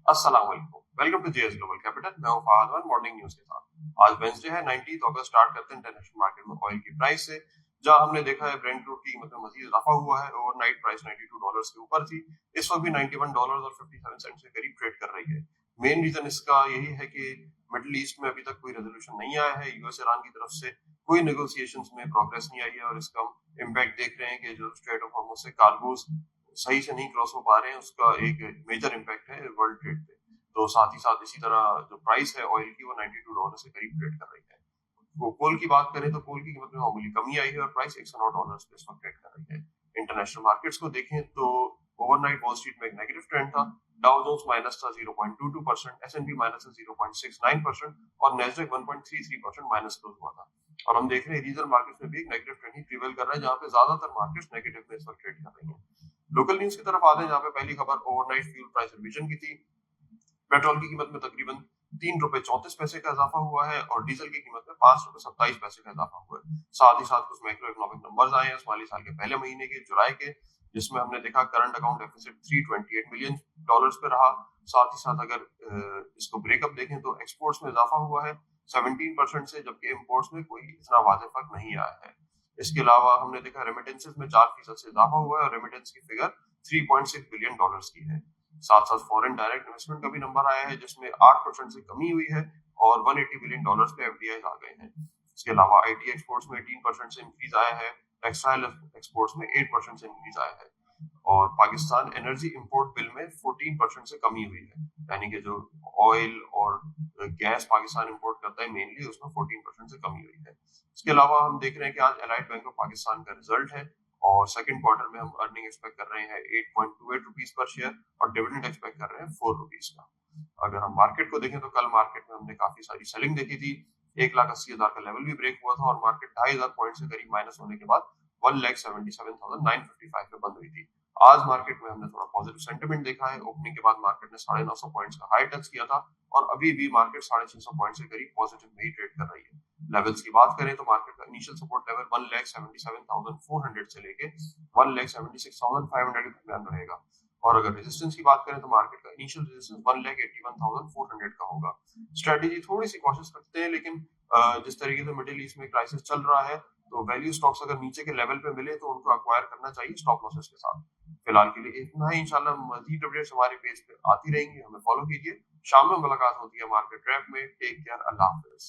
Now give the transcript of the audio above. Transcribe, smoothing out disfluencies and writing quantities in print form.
अस्सलाम वालेकुम, welcome to JS global capital. मैं हूं फहद खान मॉर्निंग न्यूज के साथ। आज वेंसडे है 19 अगस्त। स्टार्ट करते हैं इंटरनेशनल मार्केट में ऑयल की प्राइस से, जहां हमने देखा है ब्रेंट क्रूड की कीमत में मजीद इजाफा हुआ है। ओवरनाइट प्राइस $92 के ऊपर थी, इस वक्त भी $91.57 के करीब ट्रेड कर रही है। मेन रीजन इसका यही है कि मिडिल ईस्ट में अभी तक कोई रेजोल्यूशन नहीं आया है। यूएस ईरान की तरफ से कोई नेगोशिएशंस में प्रोग्रेस नहीं आई है और इसका हम इम्पैक्ट देख रहे हैं कि जो स्ट्रेट ऑफ हॉर्मुज से कार्गोस सही से नहीं क्रॉस हो पा रहे हैं, उसका एक मेजर इम्पैक्ट है वर्ल्ड ट्रेड पे। तो साथ ही साथ इसी तरह जो प्राइस है ऑयल की वो $92 से करीब ट्रेड कर रही है। वो कोल की बात करें तो कोल की कीमत में मामूली कमी आई है और प्राइस $109 पे इस वक्त ट्रेड कर रही है। इंटरनेशनल मार्केट्स को देखें तो ओवरनाइट वॉल स्ट्रीट में एक नेगेटिव ट्रेंड था। डाउ जोन्स माइनस था 0.22%, एस&पी माइनस था 0.69% और नैस्डैक 1.33% माइनस क्लोज हुआ था। और हम देख रहे हैं रीजनल मार्केट्स में भी एक नेगेटिव ट्रेंड ही प्रिवेल कर रहा है, जहां पे ज्यादातर मार्केट्स नेगेटिव में इस वक्त ट्रेड कर रही है। लोकल न्यूज की तरफ आते हैं, जहां पे पहली खबर ओवरनाइट फ्यूल प्राइस रिवीजन की थी। पेट्रोल की कीमत में तकरीबन ₹3.34 का इजाफा हुआ है और डीजल की कीमत में ₹5.27 का इजाफा हुआ है। साथ ही साथ कुछ मैक्रो इकोनॉमिक नंबर्स आए हैं इस माली साल के पहले महीने के जुलाई के, जिसमें हमने देखा करंट अकाउंट डेफिसिट $328 मिलियन पे रहा। साथ ही साथ अगर इसको ब्रेकअप देखें तो एक्सपोर्ट्स में इजाफा हुआ है 17% से, जबकि इम्पोर्ट्स में कोई इतना वाज़ेह फर्क नहीं आया है। इसके अलावा हमने देखा रेमिटेंसेस में 4% से इजाफा हुआ है और रेमिटेंस की फिगर $3.6 बिलियन की है। साथ साथ फॉरेन डायरेक्ट इन्वेस्टमेंट का भी नंबर आया है, जिसमें 8% से कमी हुई है और $180 बिलियन पे एफडीआई आ गए हैं। इसके अलावा आईटी एक्सपोर्ट्स में 18% से इंक्रीज आया है, टेक्सटाइल एक्सपोर्ट्स में 8% से इंक्रीज आया है और पाकिस्तान एनर्जी इंपोर्ट बिल में 14% से कमी हुई है। यानी कि जो ऑयल और गैस पाकिस्तान इंपोर्ट करता है मेनली, उसमें 14% से कमी हुई है। इसके अलावा हम देख रहे हैं कि आज एलाइड बैंक ऑफ पाकिस्तान का रिजल्ट है और सेकंड क्वार्टर में हम अर्निंग एक्सपेक्ट कर रहे हैं ₹8.28 पर शेयर और डिविडेंड एक्सपेक्ट कर रहे हैं ₹4 का। अगर हम मार्केट को देखें तो कल मार्केट में हमने काफी सारी सेलिंग देखी थी। 1,80,000 का लेवल भी ब्रेक हुआ था और मार्केट 2,500 पॉइंट से करीब माइनस होने के बाद 1,77,955 पे बंद हुई थी। आज मार्केट में हमने थोड़ा पॉजिटिव सेंटिमेंट देखा है। ओपनिंग के बाद मार्केट ने 950 पॉइंट्स का हाई टच किया था और अभी भी मार्केट 650 पॉइंट से करीब पॉजिटिव में ही ट्रेड कर रही है। लेवल्स की बात करें तो मार्केट का इनिशियल सपोर्ट लेवल 1,77,400 से लेके 1,76,500 के दरमियान रहेगा और अगर रेजिस्टेंस की बात करें तो मार्केट का इनिशियल रेजिस्टेंस 1,81,400 का होगा। स्ट्रेटेजी थोड़ी सी कॉशियस रखते हैं, लेकिन जिस तरीके से मिडिल ईस्ट में क्राइसिस चल रहा है तो वैल्यू स्टॉक्स अगर नीचे के लेवल पे मिले तो उनको अक्वायर करना चाहिए स्टॉप लॉसेस के साथ। फिलहाल के लिए इतना ही। इंशाल्लाह मजीद अपडेट्स हमारे पेज पे आती रहेंगी, हमें फॉलो कीजिए। शाम में मुलाकात होती है मार्केट रैप में। टेक केयर, अल्लाह हाफिज।